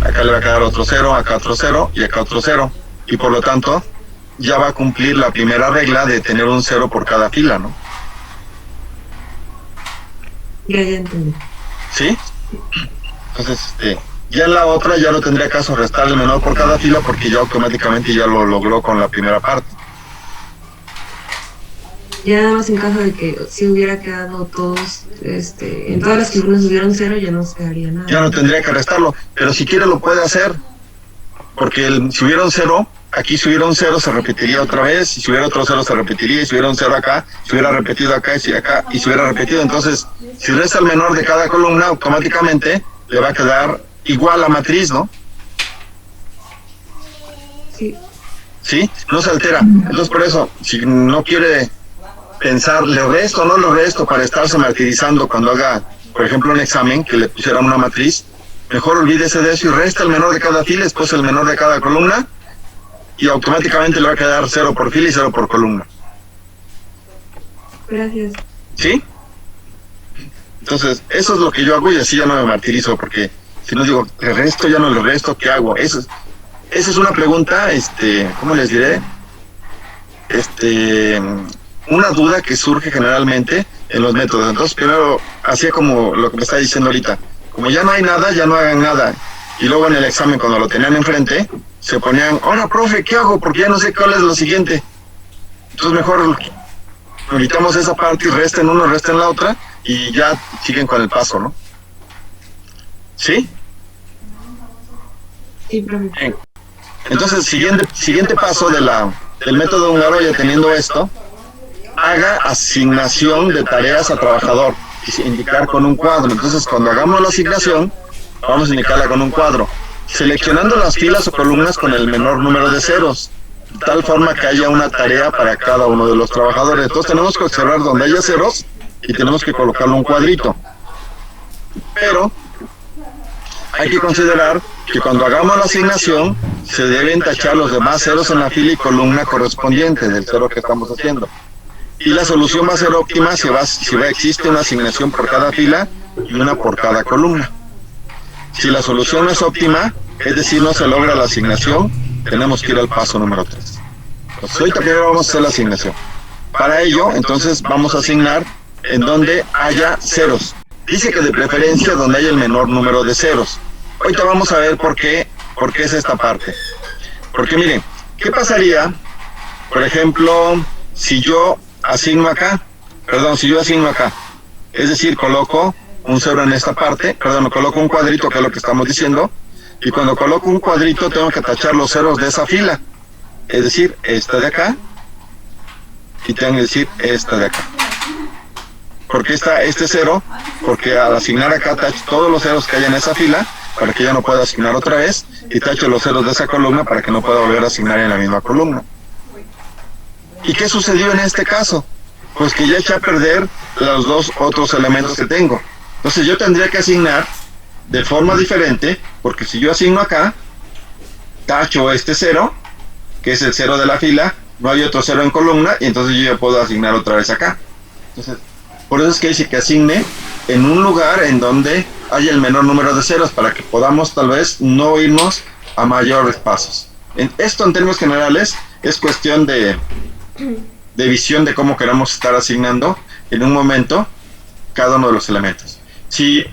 acá le va a quedar otro 0, acá otro 0 y acá otro 0, y por lo tanto ya va a cumplir la primera regla de tener un 0 por cada fila, ¿no? Ya entendí. ¿Sí? Entonces, ya en la otra ya no tendría caso restar el menor por cada fila porque ya automáticamente ya lo logró con la primera parte. Ya nada más en caso de que si hubiera quedado todos, en todas las columnas hubiera un 0, ya no se haría nada. Ya no tendría que restarlo, pero si quiere lo puede hacer, porque si hubiera un 0, aquí si hubiera un 0 se repetiría otra vez, y si hubiera otro 0 se repetiría, y si hubiera un 0 acá, se hubiera repetido acá, y si acá, y se hubiera repetido. Entonces, si resta el menor de cada columna, automáticamente le va a quedar igual la matriz, ¿no? Sí. ¿Sí? No se altera. Entonces, por eso, si no quiere pensar, ¿le resto o no lo resto? Para estarse martirizando cuando haga, por ejemplo, un examen que le pusieran una matriz, mejor olvídese de eso y resta el menor de cada fila, después el menor de cada columna, y automáticamente le va a quedar 0 por fila y 0 por columna. Gracias. ¿Sí? Entonces, eso es lo que yo hago y así ya no me martirizo, porque si no digo, ¿le resto, ya no le resto? ¿Qué hago? Esa es una pregunta, ¿cómo les diré? Una duda que surge generalmente en los métodos. Entonces, primero, hacía como lo que me está diciendo ahorita. Como ya no hay nada, ya no hagan nada. Y luego en el examen, cuando lo tenían enfrente, se ponían, ahora, profe, ¿qué hago? Porque ya no sé cuál es lo siguiente. Entonces, mejor evitamos esa parte y resten uno, resten la otra, y ya siguen con el paso, ¿no? ¿Sí? Sí, profe. Bien. Entonces, siguiente paso del método húngaro, ya teniendo esto, haga asignación de tareas a trabajador y indicar con un cuadro. Entonces, cuando hagamos la asignación, vamos a indicarla con un cuadro, seleccionando las filas o columnas con el menor número de ceros, de tal forma que haya una tarea para cada uno de los trabajadores. Entonces, tenemos que observar donde haya ceros y tenemos que colocarle un cuadrito. Pero hay que considerar que cuando hagamos la asignación, se deben tachar los demás ceros en la fila y columna correspondiente del cero que estamos haciendo. Y la solución va a ser óptima si existe una asignación por cada fila y una por cada columna. Si la solución no es óptima, es decir, no se logra la asignación, tenemos que ir al paso número 3. Entonces, ahorita primero vamos a hacer la asignación. Para ello, entonces, vamos a asignar en donde haya ceros. Dice que de preferencia donde haya el menor número de ceros. Ahorita vamos a ver por qué es esta parte. Porque miren, ¿qué pasaría, por ejemplo, si yo asigno acá? Es decir, coloco un 0 en esta parte, coloco un cuadrito, que es lo que estamos diciendo, y cuando coloco un cuadrito tengo que tachar los ceros de esa fila, es decir, esta de acá, y tengo que decir esta de acá. ¿Por qué está este 0? Porque al asignar acá tacho todos los ceros que hay en esa fila, para que ya no pueda asignar otra vez, y tacho los ceros de esa columna para que no pueda volver a asignar en la misma columna. ¿Y qué sucedió en este caso? Pues que ya eché a perder los dos otros elementos que tengo. Entonces yo tendría que asignar de forma diferente, porque si yo asigno acá, tacho este 0, que es el 0 de la fila, no hay otro 0 en columna, y entonces yo ya puedo asignar otra vez acá. Entonces, por eso es que dice que asigne en un lugar en donde haya el menor número de ceros para que podamos tal vez no irnos a mayores pasos. Esto en términos generales es cuestión de visión de cómo queramos estar asignando en un momento cada uno de los elementos. Si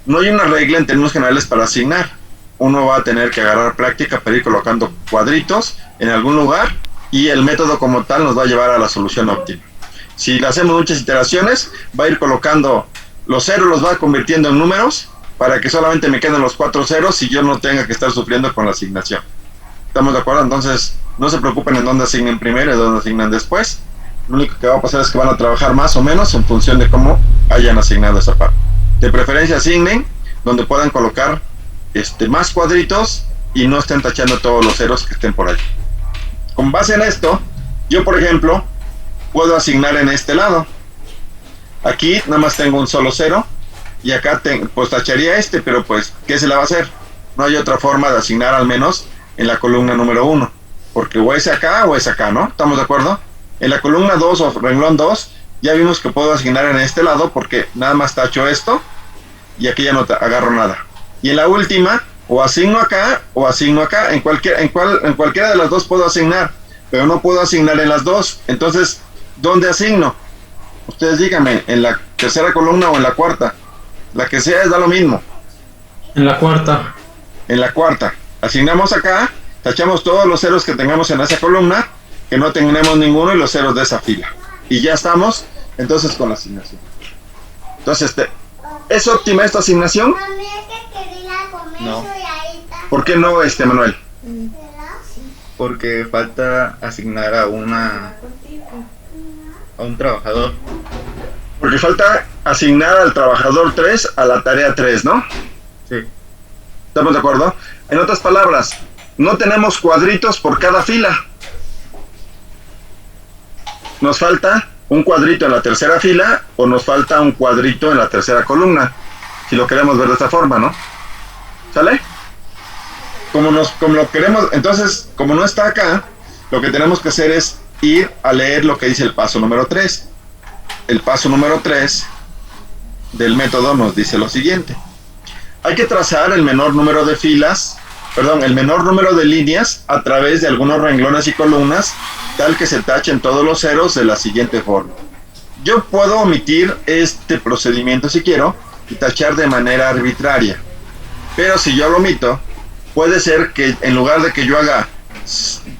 no hay una regla en términos generales para asignar, uno va a tener que agarrar práctica para ir colocando cuadritos en algún lugar y el método como tal nos va a llevar a la solución óptima. Si le hacemos muchas iteraciones, va a ir colocando los ceros, los va convirtiendo en números para que solamente me queden los 4 ceros y yo no tenga que estar sufriendo con la asignación. ¿Estamos de acuerdo? Entonces, no se preocupen en dónde asignen primero y dónde asignan después. Lo único que va a pasar es que van a trabajar más o menos en función de cómo hayan asignado esa parte. De preferencia asignen donde puedan colocar más cuadritos y no estén tachando todos los ceros que estén por ahí. Con base en esto, yo por ejemplo puedo asignar en este lado. Aquí nada más tengo un solo cero y acá pues tacharía pero pues ¿qué se le va a hacer? No hay otra forma de asignar, al menos en la columna número 1, porque o es acá, ¿no? ¿Estamos de acuerdo? En la columna 2 o renglón 2 ya vimos que puedo asignar en este lado porque nada más tacho esto y aquí ya no agarro nada. Y en la última, o asigno acá o asigno acá. En cualquiera de las dos puedo asignar, pero no puedo asignar en las dos. Entonces, ¿dónde asigno? Ustedes díganme, ¿en la tercera columna o en la cuarta? La que sea, da lo mismo. En la cuarta. En la cuarta. Asignamos acá, tachamos todos los ceros que tengamos en esa columna, que no tengamos ninguno, y los ceros de esa fila. Y ya estamos, entonces, con la asignación. Entonces, ¿es óptima esta asignación? No. ¿Por qué no, Manuel? Porque falta asignar a un trabajador. Porque falta asignar al trabajador 3 a la tarea 3, ¿no? Sí. ¿Estamos de acuerdo? En otras palabras, no tenemos cuadritos por cada fila. Nos falta un cuadrito en la tercera fila o nos falta un cuadrito en la tercera columna, si lo queremos ver de esta forma, ¿no? ¿Sale? Como lo queremos, entonces, como no está acá, lo que tenemos que hacer es ir a leer lo que dice el paso número 3. El paso número 3 del método nos dice lo siguiente: hay que trazar el menor número de el menor número de líneas a través de algunos renglones y columnas, tal que se tachen todos los ceros de la siguiente forma. Yo puedo omitir este procedimiento si quiero y tachar de manera arbitraria, pero si yo lo omito, puede ser que en lugar de que yo haga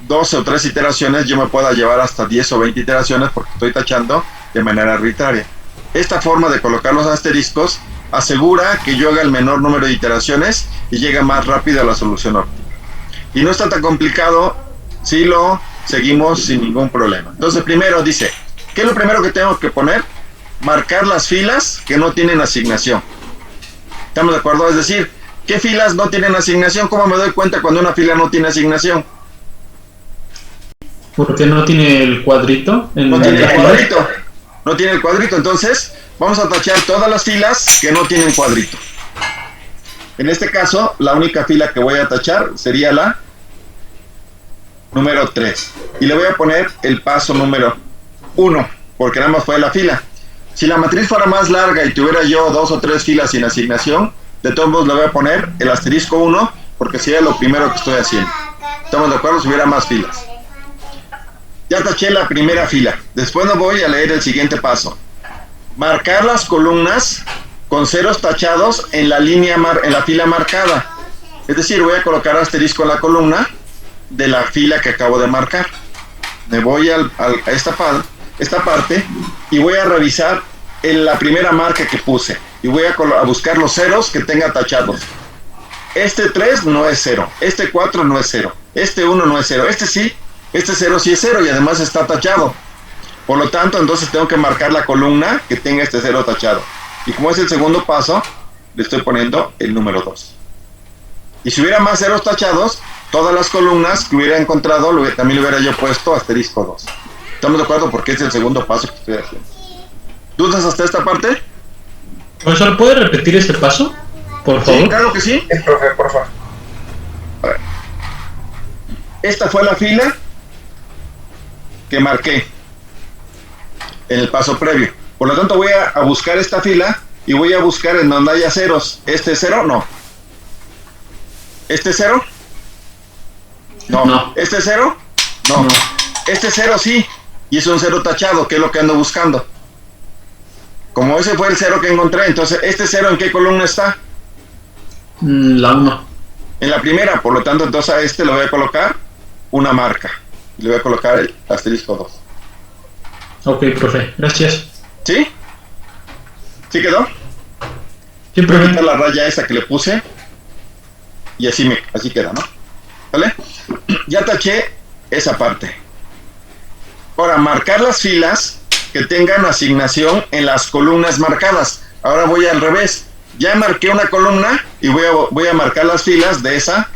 12 o 3 iteraciones, yo me pueda llevar hasta 10 o 20 iteraciones porque estoy tachando de manera arbitraria. Esta forma de colocar los asteriscos asegura que yo haga el menor número de iteraciones y llegue más rápido a la solución óptima. Y no está tan complicado si lo seguimos sin ningún problema. Entonces, primero dice, ¿qué es lo primero que tengo que poner? Marcar las filas que no tienen asignación. ¿Estamos de acuerdo? Es decir, ¿qué filas no tienen asignación? ¿Cómo me doy cuenta cuando una fila no tiene asignación? ¿Porque no tiene el cuadrito? No tiene el cuadrito. No tiene el cuadrito, entonces vamos a tachar todas las filas que no tienen cuadrito. En este caso, la única fila que voy a tachar sería la número 3. Y le voy a poner el paso número 1, porque nada más fue la fila. Si la matriz fuera más larga y tuviera yo 2 o 3 filas sin asignación, de todos modos le voy a poner el asterisco 1, porque sería lo primero que estoy haciendo. ¿Estamos de acuerdo? Si hubiera más filas. Ya taché la primera fila. Después me voy a leer el siguiente paso. Marcar las columnas con ceros tachados en la fila marcada. Es decir, voy a colocar asterisco en la columna de la fila que acabo de marcar. Me voy a esta parte y voy a revisar la primera marca que puse. Y voy a buscar los ceros que tenga tachados. Este 3 no es 0. Este 4 no es 0. Este 1 no es 0. Este sí. Este 0 sí es 0 y además está tachado. Por lo tanto, entonces tengo que marcar la columna que tenga este 0 tachado. Y como es el segundo paso, le estoy poniendo el número 2. Y si hubiera más ceros tachados, todas las columnas que hubiera encontrado, también le hubiera yo puesto asterisco 2. ¿Estamos de acuerdo? Porque es el segundo paso que estoy haciendo. ¿Dudas hasta esta parte? Profesor, ¿puede repetir este paso? Por favor. Sí, claro que sí. Profe, por favor. A ver. Esta fue la fila que marqué en el paso previo. Por lo tanto, voy a buscar esta fila y voy a buscar en donde haya ceros. ¿Este es cero? No. ¿Este es cero? No. No. ¿Este es cero? No. No. Este es cero sí, y es un cero tachado, que es lo que ando buscando. Como ese fue el cero que encontré, entonces, ¿este cero en qué columna está? La 1. En la primera, por lo tanto, entonces a este le voy a colocar una marca. Y le voy a colocar el asterisco 2. Ok, profe, gracias. ¿Sí? ¿Sí quedó? Sí, Voy a profe. quitar la raya esa que le puse. Y así queda, ¿no? ¿Vale? Ya taché esa parte. Ahora, marcar las filas que tengan asignación en las columnas marcadas. Ahora voy al revés. Ya marqué una columna y voy a marcar las filas de esa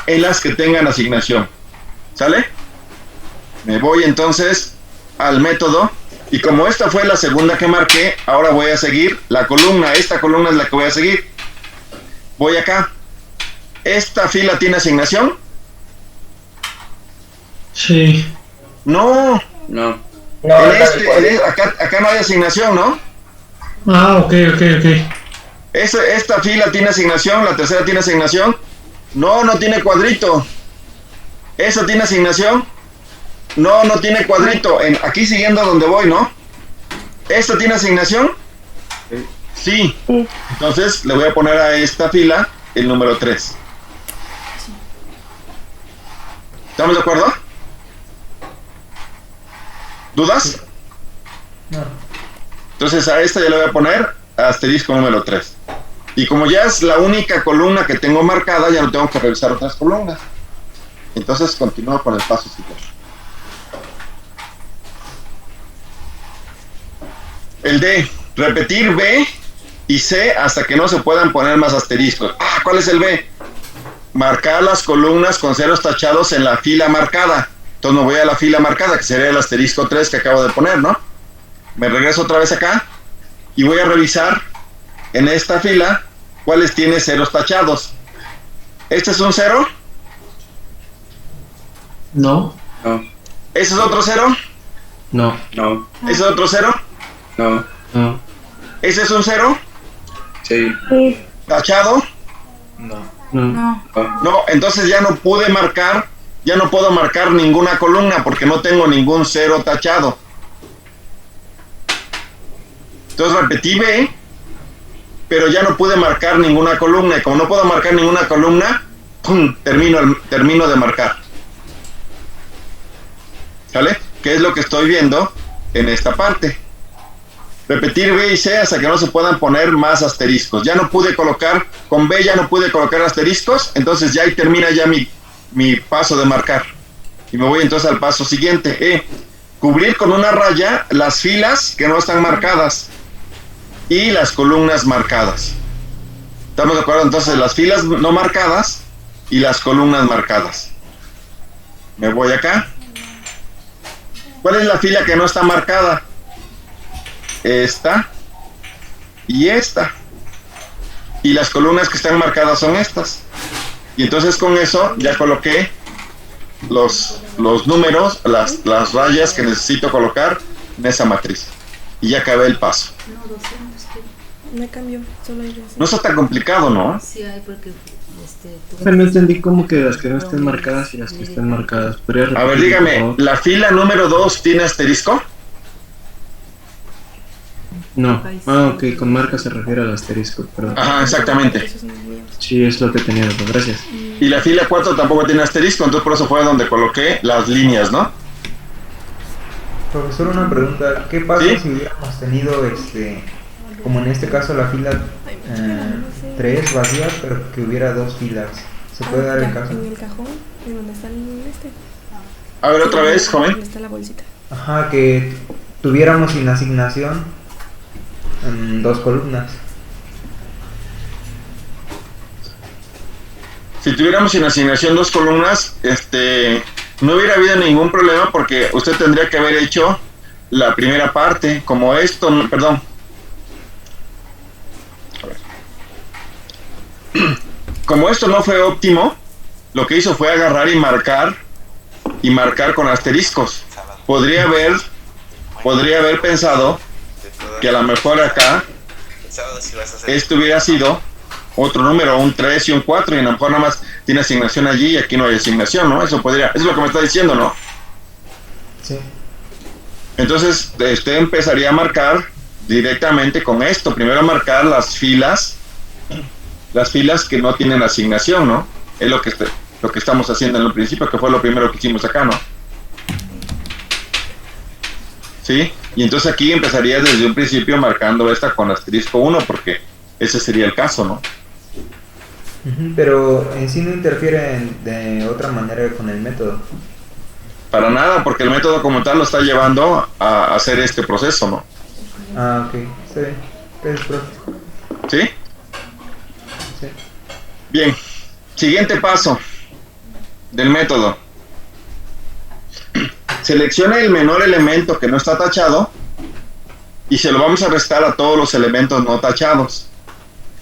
en las que tengan asignación. ¿Sale? Me voy entonces al método y como esta fue la segunda que marqué, ahora voy a seguir la columna. Esta columna es la que voy a seguir. Voy acá. ¿Esta fila tiene asignación? Sí. No. No. Acá no hay asignación, ¿no? Ah, ok. Esta fila tiene asignación, la tercera tiene asignación. No tiene cuadrito. ¿Esa tiene asignación? No tiene cuadrito. Aquí siguiendo donde voy, ¿no? ¿Esta tiene asignación? Sí. Entonces le voy a poner a esta fila el número 3. ¿Estamos de acuerdo? ¿Dudas? No. Entonces a esta ya le voy a poner asterisco número 3. Y como ya es la única columna que tengo marcada, ya no tengo que revisar otras columnas. Entonces continúo con el paso siguiente. El D, repetir B y C hasta que no se puedan poner más asteriscos. ¿Cuál es el B? Marcar las columnas con ceros tachados en la fila marcada. Entonces me voy a la fila marcada, que sería el asterisco 3 que acabo de poner, ¿no? Me regreso otra vez acá y voy a revisar en esta fila cuáles tiene ceros tachados. ¿Este es un 0? No. No. ¿Ese es otro 0? No. No. ¿Ese es otro 0? No. No. ¿Ese es un 0? Sí. ¿Tachado? No. No. No, entonces ya no puedo marcar ninguna columna porque no tengo ningún 0 tachado. Entonces repetí B, pero ya no pude marcar ninguna columna. Y como no puedo marcar ninguna columna, ¡pum!, termino de marcar. ¿Sale? ¿Qué es lo que estoy viendo en esta parte? Repetir B y C hasta que no se puedan poner más asteriscos. Ya no pude colocar, con B ya no pude colocar asteriscos, entonces ya ahí termina ya mi paso de marcar. Y me voy entonces al paso siguiente. Cubrir con una raya las filas que no están marcadas y las columnas marcadas. ¿Estamos de acuerdo? Entonces las filas no marcadas y las columnas marcadas. Me voy acá. ¿Cuál es la fila que no está marcada? Esta y esta. Y las columnas que están marcadas son estas. Y entonces con eso ya coloqué los números, las rayas que necesito colocar en esa matriz. Y ya acabé el paso. Me cambió, solo hay No está tan complicado, ¿no? Sí, hay porque No entendí como que las que no estén marcadas y las que estén marcadas. A ver, dígame, ¿la fila número 2 tiene asterisco? No. Ok, con marca se refiere al asterisco, perdón. Ajá, exactamente. Sí, es lo que tenía, gracias. Y la fila 4 tampoco tiene asterisco, entonces por eso fue donde coloqué las líneas, ¿no? Profesor, una pregunta. ¿Qué pasa ¿Sí? si hubiéramos tenido, como en este caso, la fila 3 vacía, pero que hubiera 2 filas? ¿Se puede dar el caso? En el cajón, en donde está el A ver, otra vez, joven. Donde está la bolsita. Ajá, que tuviéramos sin asignación en 2 columnas. Si tuviéramos sin asignación 2 columnas, no hubiera habido ningún problema porque usted tendría que haber hecho la primera parte, como esto, perdón. A ver. Como esto no fue óptimo, lo que hizo fue agarrar y marcar con asteriscos. Podría haber pensado que a lo mejor acá esto hubiera sido otro número, un 3 y un 4, y a lo mejor nada más tiene asignación allí y aquí no hay asignación, ¿no? Eso es lo que me está diciendo, ¿no? Sí. Entonces, usted empezaría a marcar directamente con esto. Primero marcar las filas que no tienen asignación, ¿no? Es lo que estamos haciendo en el principio, que fue lo primero que hicimos acá, ¿no? ¿Sí? Y entonces aquí empezaría desde un principio marcando esta con asterisco 1, porque ese sería el caso, ¿no? Pero en sí no interfiere de otra manera con el método. Para nada, porque el método como tal lo está llevando a hacer este proceso, ¿no? Ah, ok, está bien. Gracias, profe. ¿Sí? Sí. Bien, siguiente paso del método. Selecciona el menor elemento que no está tachado y se lo vamos a restar a todos los elementos no tachados.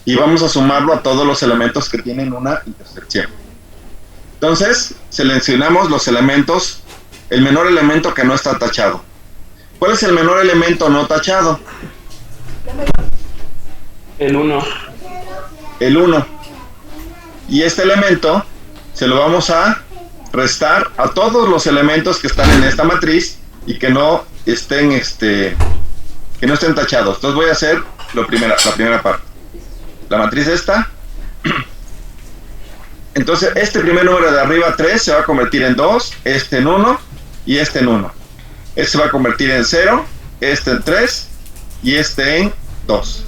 Y vamos a sumarlo a todos los elementos que tienen una intersección. Entonces, seleccionamos los elementos, el menor elemento que no está tachado. ¿Cuál es el menor elemento no tachado? El 1. El 1. Y este elemento se lo vamos a restar a todos los elementos que están en esta matriz y que no estén tachados. Entonces voy a hacer la primera parte. La matriz esta. Entonces este primer número de arriba, 3, se va a convertir en 2, este en 1 y este en 1. Este se va a convertir en 0, este en 3 y este en 2.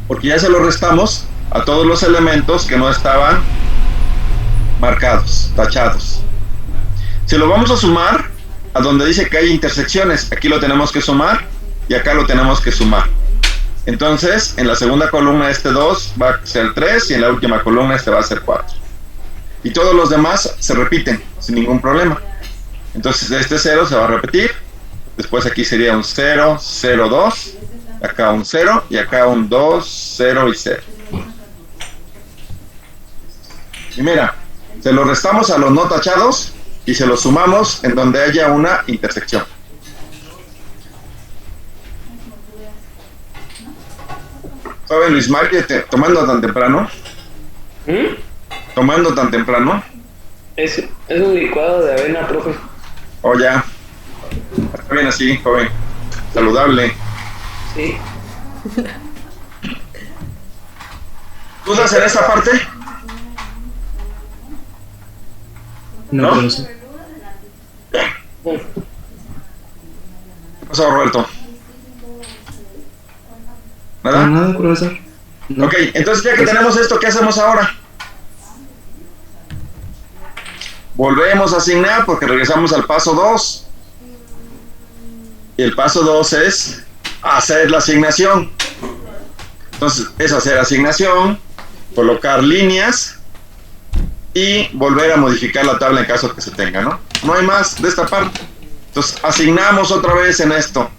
Porque ya se lo restamos a todos los elementos que no estaban marcados, tachados. Se lo vamos a sumar a donde dice que hay intersecciones. Aquí lo tenemos que sumar y acá lo tenemos que sumar. Entonces, en la segunda columna este 2 va a ser 3 y en la última columna este va a ser 4. Y todos los demás se repiten sin ningún problema. Entonces este 0 se va a repetir. Después aquí sería un 0, 0, 2. Acá un 0 y acá un 2, 0 y 0. Y mira, se lo restamos a los no tachados y se los sumamos en donde haya una intersección. Joven Luis Mario, tomando tan temprano. Tomando tan temprano. Es un licuado de avena, profe. Oh, ya. Está bien así, joven. Saludable. Sí. ¿Dudas en esta parte? No, pero sí. ¿Qué pasó, Roberto? ¿Nada? Nada, profesor. No. Ok, entonces ya que tenemos esto, ¿qué hacemos ahora? Volvemos a asignar porque regresamos al paso 2. Y el paso 2 es hacer la asignación. Entonces es hacer asignación, colocar líneas y volver a modificar la tabla en caso que se tenga, ¿no? No hay más de esta parte. Entonces asignamos otra vez en esto.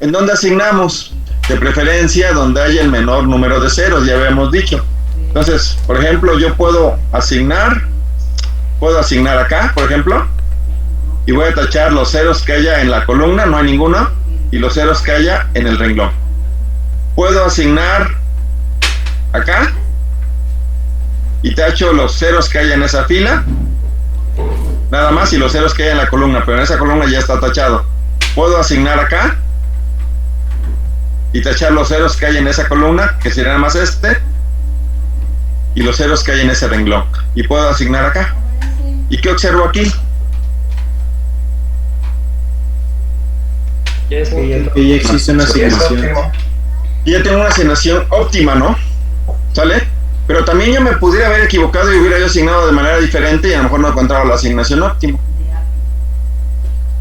¿En dónde asignamos? De preferencia donde haya el menor número de ceros, ya habíamos dicho. Entonces, por ejemplo, yo puedo asignar acá, por ejemplo, y voy a tachar los ceros que haya en la columna, no hay ninguno, y los ceros que haya en el renglón. Puedo asignar acá, y tacho los ceros que haya en esa fila, nada más, y los ceros que haya en la columna, pero en esa columna ya está tachado. Puedo asignar acá, y tachar los ceros que hay en esa columna, que sería nada más y los ceros que hay en ese renglón. Y puedo asignar acá. ¿Y qué observo aquí? Que ya existe una asignación. Y ya tengo una asignación óptima, ¿no? ¿Sale? Pero también yo me pudiera haber equivocado y hubiera yo asignado de manera diferente y a lo mejor no encontraba la asignación óptima.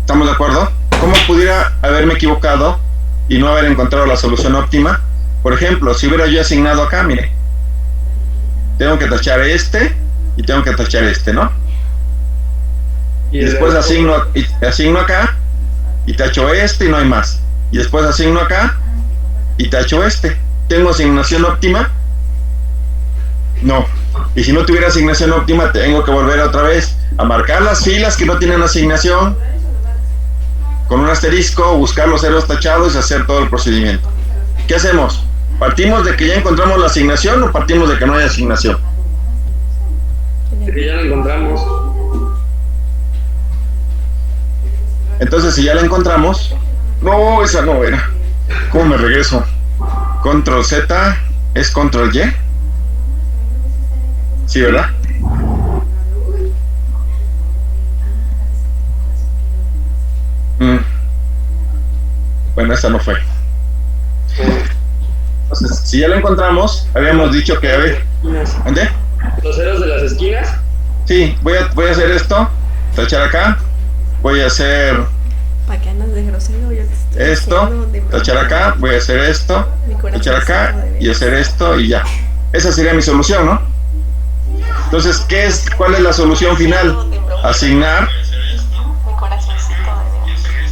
¿Estamos de acuerdo? ¿Cómo pudiera haberme equivocado y no haber encontrado la solución óptima? Por ejemplo, si hubiera yo asignado acá, mire, tengo que tachar este y tengo que tachar este, ¿no? Y después asigno acá y tacho este y no hay más. Y después asigno acá y tacho este. ¿Tengo asignación óptima? No. Y si no tuviera asignación óptima, tengo que volver otra vez a marcar las filas que no tienen asignación con un asterisco, buscar los ceros tachados y hacer todo el procedimiento. ¿Qué hacemos? ¿Partimos de que ya encontramos la asignación o partimos de que no hay asignación? De que ya la encontramos. Entonces, si ya la encontramos... No, esa no era. ¿Cómo me regreso? Control Z es Control Y. Sí, ¿verdad? Bueno, esa no fue. Entonces, si ya la encontramos, habíamos dicho que, a ver, ¿dónde? ¿Los ceros de las esquinas? Sí, voy a hacer esto, tachar acá, voy a hacer ¿Para qué andas de grosero? Yo te estoy esto, diciendo de tachar acá, voy a hacer esto, mi corazón tachar acá se y hacer esto y ya. Esa sería mi solución, ¿no? Entonces, ¿cuál es la solución final? Asignar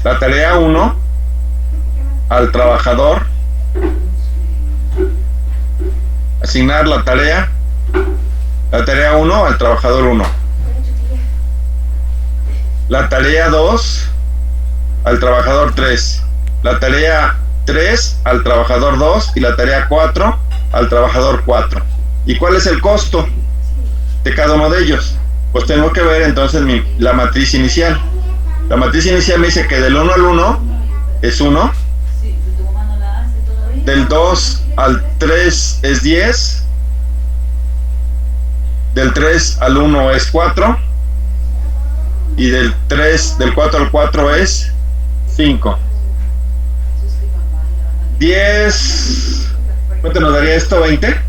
la tarea 1 al trabajador. Asignar la tarea 1 al trabajador 1. La tarea 2 al trabajador 3. La tarea 3 al trabajador 2 y la tarea 4 al trabajador 4. ¿Y cuál es el costo de cada uno de ellos? Pues tengo que ver entonces la matriz inicial. La matriz inicial me dice que del 1 al 1 es 1. Del 2 al 3 es 10. Del 3 al 1 es 4. Y del 4 al 4 es 5. 10. ¿Cuánto nos daría esto? ¿20?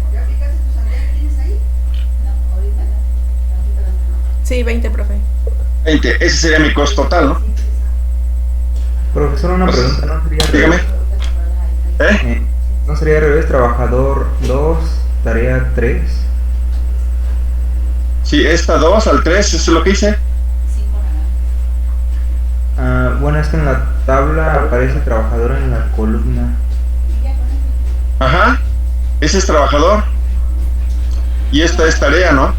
Sí, 20, profe. 20. Ese sería mi costo total, ¿no? Profesor, una pregunta, ¿no sería al Dígame. revés? ¿No sería al revés? Trabajador 2, tarea 3. Sí, esta 2 al 3, eso es lo que hice. Bueno, es que en la tabla aparece trabajador en la columna. Ajá. Ese es trabajador. Y esta es tarea, ¿no? Ajá.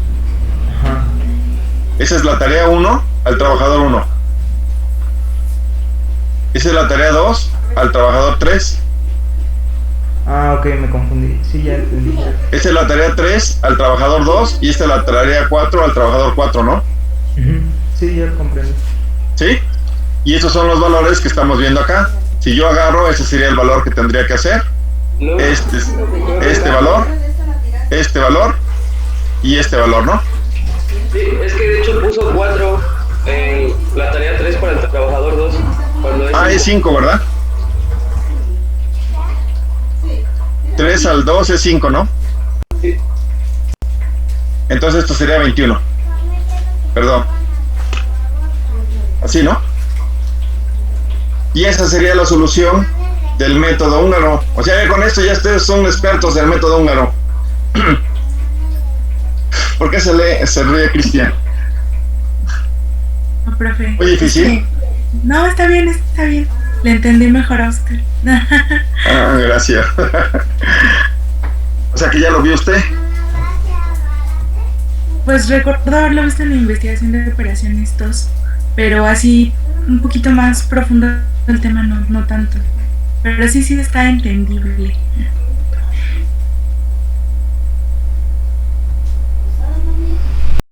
Esa es la tarea 1 al trabajador 1. Esa es la tarea 2 al trabajador 3. Ok, me confundí. Sí, ya entendí. Esta es la tarea 3 al trabajador 2 y esta es la tarea 4 al trabajador 4, ¿no? Sí, ya lo comprendo. ¿Sí? Y esos son los valores que estamos viendo acá. Si yo agarro, ese sería el valor que tendría que hacer. Este valor y este valor, ¿no? Sí, es que de hecho puso 4 en la tarea 3 para el trabajador 2. Es 5, ¿verdad? 3 al 2 es 5, ¿no? Sí. Entonces esto sería 21. Perdón. Así, ¿no? Y esa sería la solución del método húngaro. O sea, con esto ya ustedes son expertos del método húngaro. ¿Por qué se ríe Cristian? No, profe. ¿Muy difícil? No, está bien. Le entendí mejor a usted. Gracias. O sea que ya lo vio usted. Pues recuerdo haberlo visto en la investigación de operaciones 2, pero así un poquito más profundo el tema no tanto. Pero sí está entendible.